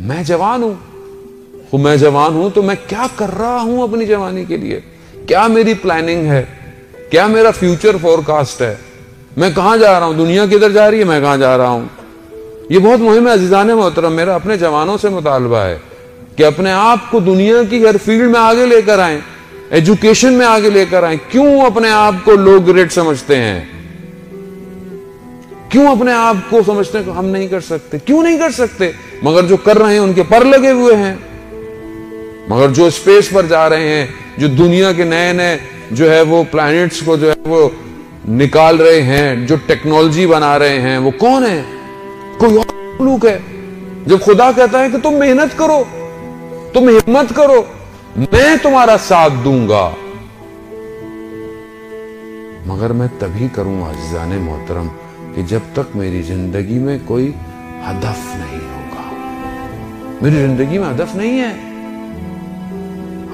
میں جوان ہوں تو میں کیا کر رہا ہوں اپنی جوانی کے لیے؟ کیا میری پلاننگ ہے؟ کیا میرا فیوچر فورکاسٹ ہے؟ میں کہاں جا رہا ہوں؟ دنیا کدھر جا رہی ہے؟ میں کہاں جا رہا ہوں؟ یہ بہت مہم ہے عزیزان محترم. میرا اپنے جوانوں سے مطالبہ ہے کہ اپنے آپ کو دنیا کی ہر فیلڈ میں آگے لے کر آئیں, ایجوکیشن میں آگے لے کر آئیں. کیوں اپنے آپ کو لو گریڈ سمجھتے ہیں؟ کیوں اپنے آپ کو سمجھتے ہیں کہ ہم نہیں کر سکتے؟ کیوں نہیں کر سکتے؟ مگر جو کر رہے ہیں ان کے پر لگے ہوئے ہیں. مگر جو اسپیس پر جا رہے ہیں, جو دنیا کے نئے نئے جو ہے وہ پلانٹس کو جو ہے وہ نکال رہے ہیں, جو ٹیکنالوجی بنا رہے ہیں, وہ کون ہے؟ کوئی اور مخلوق ہے. جب خدا کہتا ہے کہ تم محنت کرو, تم ہمت کرو, میں تمہارا ساتھ دوں گا, مگر میں تبھی کروں عزیزان محترم کہ جب تک میری زندگی میں کوئی ہدف نہیں ہوگا. میری زندگی میں ہدف نہیں ہے.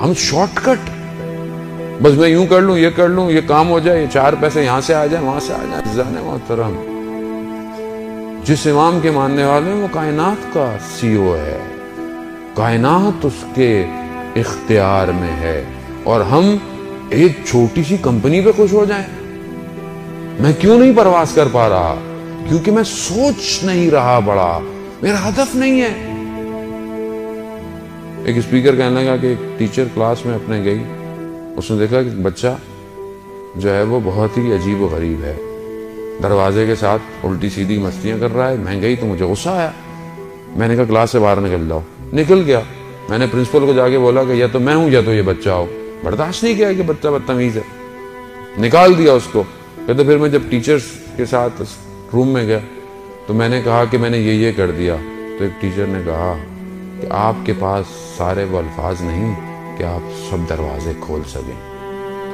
ہم شارٹ کٹ, بس میں یوں کر لوں, یہ کر لوں, یہ کام ہو جائے, یہ 4 پیسے یہاں سے آ جائیں, وہاں سے آ جائیں. عزیزان محترم, جس امام کے ماننے والے ہیں وہ کائنات کا CEO ہے, کائنات اس کے اختیار میں ہے, اور ہم ایک چھوٹی سی کمپنی پہ خوش ہو جائیں. میں کیوں نہیں پرواز کر پا رہا؟ کیونکہ میں سوچ نہیں رہا بڑا, میرا ہدف نہیں ہے. ایک اسپیکر کہنے لگا کہ ایک ٹیچر کلاس میں اپنے گئی, اس نے دیکھا کہ بچہ جو ہے وہ بہت ہی عجیب و غریب ہے, دروازے کے ساتھ الٹی سیدھی مستیاں کر رہا ہے. میں گئی تو مجھے غصہ آیا. میں نے کہا کلاس سے باہر نکل جاؤ. نکل گیا. میں نے پرنسپل کو جا کے بولا کہ یا تو میں ہوں یا تو یہ بچہ ہو. برداشت نہیں کیا کہ بچہ بدتمیز ہے, نکال دیا اس کو. کہتے پھر میں جب ٹیچرز کے ساتھ روم میں گیا تو میں نے کہا کہ میں نے یہ کر دیا. تو ایک ٹیچر نے کہا کہ آپ کے پاس سارے وہ الفاظ نہیں کہ آپ سب دروازے کھول سکیں.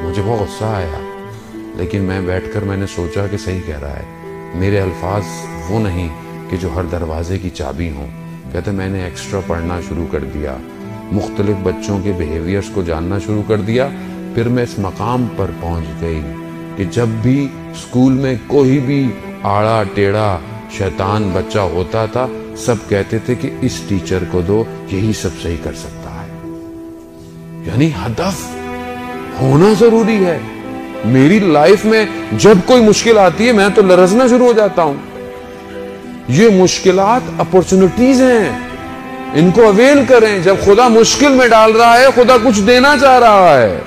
مجھے بہت غصہ آیا, لیکن میں بیٹھ کر میں نے سوچا کہ صحیح کہہ رہا ہے. میرے الفاظ وہ نہیں کہ جو ہر دروازے کی چابی ہوں. کہتے میں نے ایکسٹرا پڑھنا شروع کر دیا, مختلف بچوں کے بیہیویئرز کو جاننا شروع کر دیا. پھر میں اس مقام پر پہنچ گئی کہ جب بھی اسکول میں کوئی بھی آڑا ٹیڑھا شیطان بچہ ہوتا تھا, سب کہتے تھے کہ اس ٹیچر کو دو, یہی سب صحیح کر سکتا ہے. یعنی ہدف ہونا ضروری ہے. میری لائف میں جب کوئی مشکل آتی ہے میں تو لرزنا شروع ہو جاتا ہوں. یہ مشکلات اپورچونٹیز ہیں, ان کو اویل کریں. جب خدا مشکل میں ڈال رہا ہے, خدا کچھ دینا چاہ رہا ہے,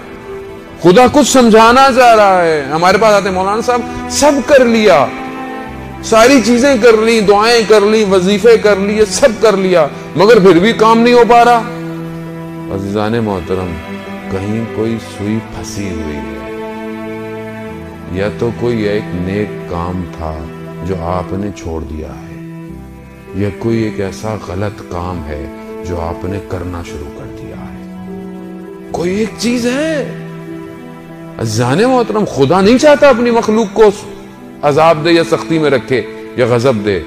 خدا کچھ سمجھانا چاہ رہا ہے. ہمارے پاس آتے ہیں مولانا صاحب سب کر لیا, ساری چیزیں کر لی, دعائیں کر لی, وظیفے کر لیے, سب کر لیا, مگر پھر بھی کام نہیں ہو پا رہا. عزیزان محترم, کہیں کوئی سوئی پھنسی ہوئی ہے, یا تو کوئی ایک نیک کام تھا جو آپ نے چھوڑ دیا ہے, یا کوئی ایک ایسا غلط کام ہے جو آپ نے کرنا شروع کر دیا ہے. کوئی ایک چیز ہے. عزیزان محترم, خدا نہیں چاہتا اپنی مخلوق کو عذاب دے یا سختی میں رکھے یا غضب دے.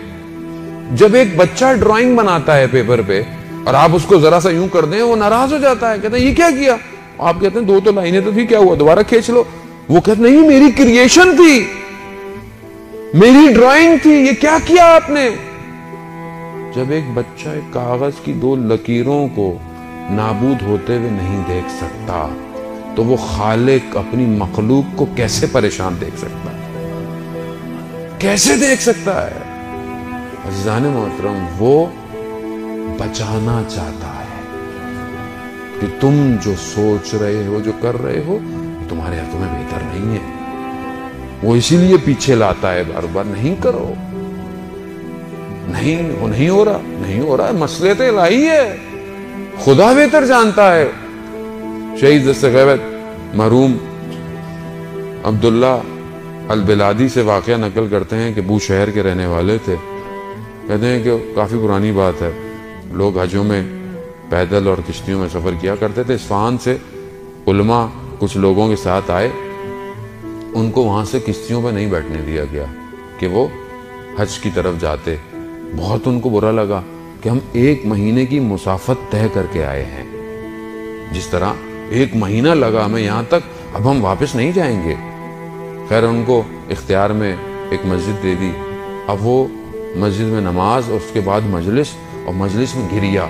جب ایک بچہ ڈرائنگ بناتا ہے پیپر پہ اور آپ اس کو ذرا سا یوں کر دیں, وہ ناراض ہو جاتا ہے, کہتے ہیں یہ کیا کیا؟ آپ کہتے ہیں 2 تو لائنیں تو تھی, کیا ہوا, دوبارہ کھینچ لو. وہ کہتے ہیں نہیں, میری کریشن تھی, میری ڈرائنگ تھی, یہ کیا کیا آپ نے؟ جب ایک بچہ ایک کاغذ کی 2 لکیروں کو نابود ہوتے ہوئے نہیں دیکھ سکتا, تو وہ خالق اپنی مخلوق کو کیسے پریشان دیکھ سکتا ہے؟ کیسے دیکھ سکتا ہے؟ عزیزان محترم, وہ بچانا چاہتا ہے کہ تم جو سوچ رہے ہو, جو کر رہے ہو, تمہارے ہاتھوں میں بہتر نہیں ہے. وہ اسی لیے پیچھے لاتا ہے بار بار, نہیں کرو, نہیں, وہ نہیں ہو رہا, نہیں ہو رہا, مصلحت الہی ہے, خدا بہتر جانتا ہے. شہید دست غیبت مرحوم عبداللہ البلادی سے واقعہ نقل کرتے ہیں کہ بو شہر کے رہنے والے تھے. کہتے ہیں کہ کافی پرانی بات ہے, لوگ حجوں میں پیدل اور کشتیوں میں سفر کیا کرتے تھے. اصفہان سے علماء کچھ لوگوں کے ساتھ آئے, ان کو وہاں سے کشتیوں پہ نہیں بیٹھنے دیا گیا کہ وہ حج کی طرف جاتے. بہت ان کو برا لگا کہ ہم 1 مہینے کی مسافت طے کر کے آئے ہیں, جس طرح 1 مہینہ لگا ہمیں یہاں تک, اب ہم واپس نہیں جائیں گے. خیر ان کو اختیار میں ایک مسجد دے دی. اب وہ مسجد میں نماز اور اس کے بعد مجلس اور مجلس میں گریا،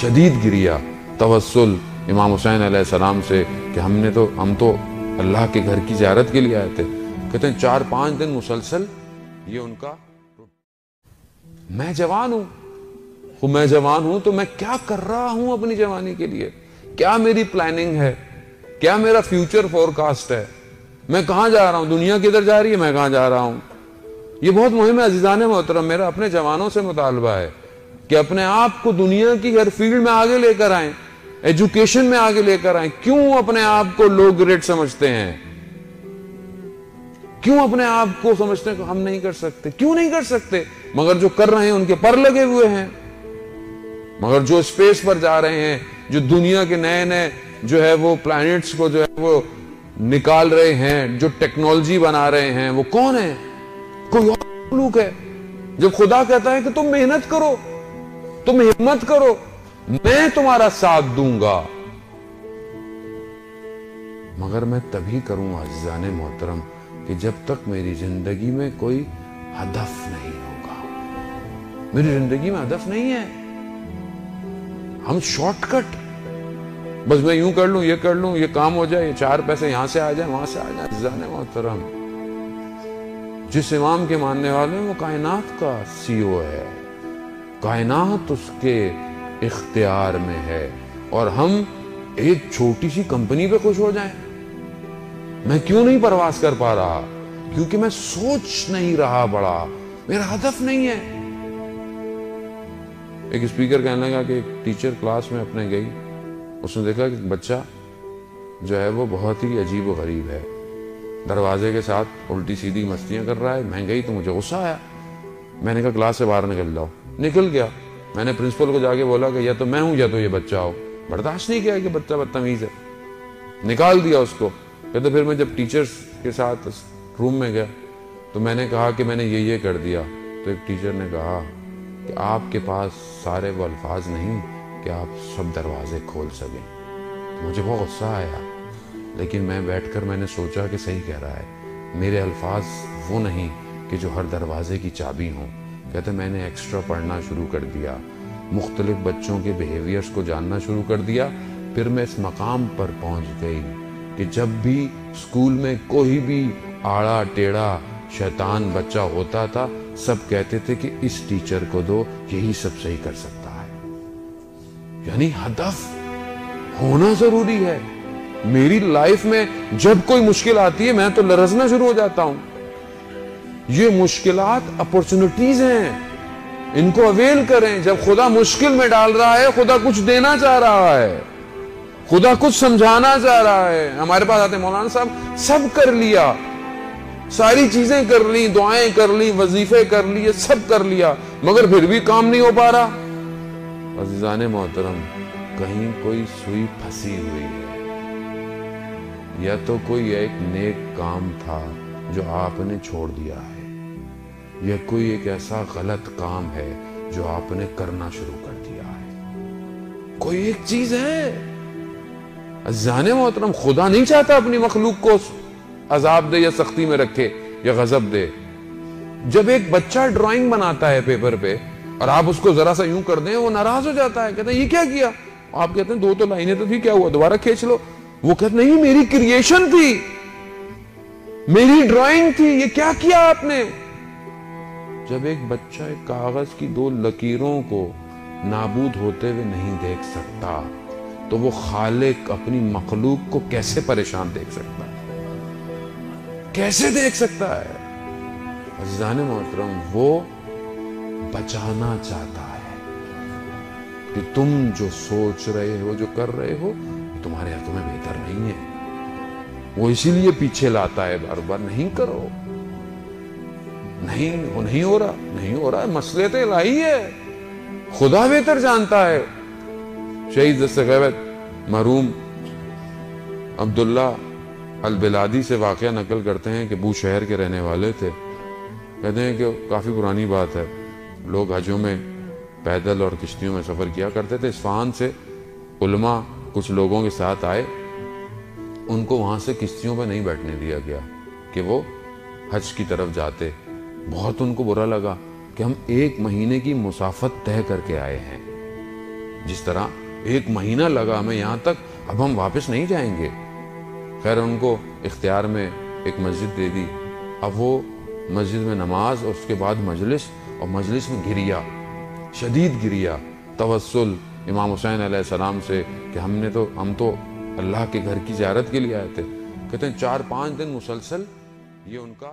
شدید گریا، توسل امام حسین علیہ السلام سے کہ ہم تو اللہ کے گھر کی زیارت کے لیے آئے تھے. کہتے ہیں 4-5 دن مسلسل یہ ان کا. میں جوان ہوں تو میں کیا کر رہا ہوں اپنی جوانی کے لیے؟ کیا میری پلاننگ ہے؟ کیا میرا فیوچر فورکاسٹ ہے؟ میں کہاں جا رہا ہوں؟ دنیا کدھر جا رہی ہے؟ میں کہاں جا رہا ہوں؟ یہ بہت مہم ہے عزیزان محترم. میرا اپنے جوانوں سے مطالبہ ہے کہ اپنے آپ کو دنیا کی ہر فیلڈ میں آگے لے کر آئیں، ایجوکیشن میں آگے لے کر آئیں. کیوں اپنے آپ کو لو گریڈ سمجھتے ہیں؟ کیوں اپنے آپ کو سمجھتے ہیں کہ ہم نہیں کر سکتے؟ کیوں نہیں کر سکتے؟ مگر جو کر رہے ہیں ان کے پر لگے ہوئے ہیں. مگر جو اسپیس پر جا رہے ہیں، جو دنیا کے نئے جو ہے وہ پلانٹس کو جو ہے وہ نکال رہے ہیں، جو ٹیکنالوجی بنا رہے ہیں، وہ کون ہے؟ کوئی اور مخلوق ہے. جب خدا کہتا ہے کہ تم محنت کرو، تم ہمت کرو، میں تمہارا ساتھ دوں گا، مگر میں تبھی کروں عزیزان محترم کہ جب تک میری زندگی میں کوئی ہدف نہیں ہوگا. میری زندگی میں ہدف نہیں ہے. ہم شارٹ کٹ، بس میں یوں کر لوں، یہ کر لوں، یہ کام ہو جائے، یہ 4 پیسے یہاں سے آ جائیں، وہاں سے آ جائیں. عزیزان محترم، جس امام کے ماننے والے ہیں وہ کائنات کا CEO ہے، کائنات اس کے اختیار میں ہے، اور ہم ایک چھوٹی سی کمپنی پہ خوش ہو جائیں. میں کیوں نہیں پرواز کر پا رہا؟ کیونکہ میں سوچ نہیں رہا بڑا، میرا ہدف نہیں ہے. ایک اسپیکر کہنے لگا کہ ایک ٹیچر کلاس میں اپنے گئی، اس نے دیکھا کہ بچہ جو ہے وہ بہت ہی عجیب و غریب ہے، دروازے کے ساتھ الٹی سیدھی مستیاں کر رہا ہے. میں گئی تو مجھے غصہ آیا. میں نے کہا کلاس سے باہر نکل جاؤ. نکل گیا. میں نے پرنسپل کو جا کے بولا کہ یا تو میں ہوں یا تو یہ بچہ ہو. برداشت نہیں کیا کہ بچہ بدتمیز ہے، نکال دیا اس کو. کہتے پھر میں جب ٹیچرز کے ساتھ روم میں گیا تو میں نے کہا کہ میں نے یہ کر دیا. تو ایک ٹیچر نے کہا کہ آپ کے پاس سارے وہ الفاظ نہیں کہ آپ سب دروازے کھول سکیں. مجھے بہت غصہ آیا، لیکن میں بیٹھ کر میں نے سوچا کہ صحیح کہہ رہا ہے. میرے الفاظ وہ نہیں کہ جو ہر دروازے کی چابی ہوں. کہتے میں نے ایکسٹرا پڑھنا شروع کر دیا، مختلف بچوں کے بیہیویئرز کو جاننا شروع کر دیا. پھر میں اس مقام پر پہنچ گئی کہ جب بھی اسکول میں کوئی بھی آڑا ٹیڑھا شیطان بچہ ہوتا تھا، سب کہتے تھے کہ اس ٹیچر کو دو، یہی سب صحیح کر سکتا ہے. یعنی ہدف ہونا ضروری ہے. میری لائف میں جب کوئی مشکل آتی ہے میں تو لرزنا شروع ہو جاتا ہوں. یہ مشکلات اپورچونٹیز ہیں، ان کو اویل کریں. جب خدا مشکل میں ڈال رہا ہے، خدا کچھ دینا چاہ رہا ہے، خدا کچھ سمجھانا چاہ رہا ہے. ہمارے پاس آتے ہیں مولانا صاحب سب کر لیا، ساری چیزیں کر لی، دعائیں کر لی، وظیفے کر لیے، سب کر لیا، مگر پھر بھی کام نہیں ہو پا رہا. عزیزان محترم، کہیں کوئی سوئی پھنسی ہوئی ہے، یا تو کوئی ایک نیک کام تھا جو آپ نے چھوڑ دیا ہے، یا کوئی ایک ایسا غلط کام ہے جو آپ نے کرنا شروع کر دیا ہے. کوئی ایک چیز ہے. عزیزان محترم، خدا نہیں چاہتا اپنی مخلوق کو عذاب دے یا سختی میں رکھے یا غضب دے. جب ایک بچہ ڈرائنگ بناتا ہے پیپر پہ اور آپ اس کو ذرا سا یوں کر دیں، وہ ناراض ہو جاتا ہے، کہتا ہے یہ کیا کیا؟ آپ کہتے ہیں 2 تو لائنیں تو تھی، کیا ہوا دوبارہ کھینچ لو. وہ کہتے نہیں میری کریشن تھی، میری ڈرائنگ تھی، یہ کیا کیا آپ نے؟ جب ایک بچہ ایک کاغذ کی 2 لکیروں کو نابود ہوتے ہوئے نہیں دیکھ سکتا تو وہ خالق اپنی مخلوق کو کیسے پریشان دیکھ سکتا ہے؟ کیسے دیکھ سکتا ہے؟ عزیزان محترم، وہ بچانا چاہتا ہے کہ تم جو سوچ رہے ہو، جو کر رہے ہو، تمہارے حق میں بہتر نہیں ہے. وہ اسی لیے پیچھے لاتا ہے بار بار، نہیں کرو، نہیں وہ نہیں ہو رہا. مسئلہ الہی ہے، خدا بہتر جانتا ہے. شہید دست غیبت مرحوم عبداللہ البلادی سے واقعہ نقل کرتے ہیں کہ بو شہر کے رہنے والے تھے. کہتے ہیں کہ کافی پرانی بات ہے، لوگ حجوں میں پیدل اور کشتیوں میں سفر کیا کرتے تھے. اصفہان سے علماء کچھ لوگوں کے ساتھ آئے، ان کو وہاں سے کشتیوں پہ نہیں بیٹھنے دیا گیا کہ وہ حج کی طرف جاتے. بہت ان کو برا لگا. کہ ہم 1 مہینے کی مسافت طے کر کے آئے ہیں. جس طرح 1 مہینہ لگا ہمیں یہاں تک، اب ہم واپس نہیں جائیں گے. خیر ان کو اختیار میں ایک مسجد دے دی. اب وہ مسجد میں نماز اور اس کے بعد مجلس، اور مجلس میں گریا، شدید گریا، توسل امام حسین علیہ السلام سے کہ ہم تو اللہ کے گھر کی زیارت کے لیے آئے تھے. کہتے ہیں 4-5 دن مسلسل یہ ان کا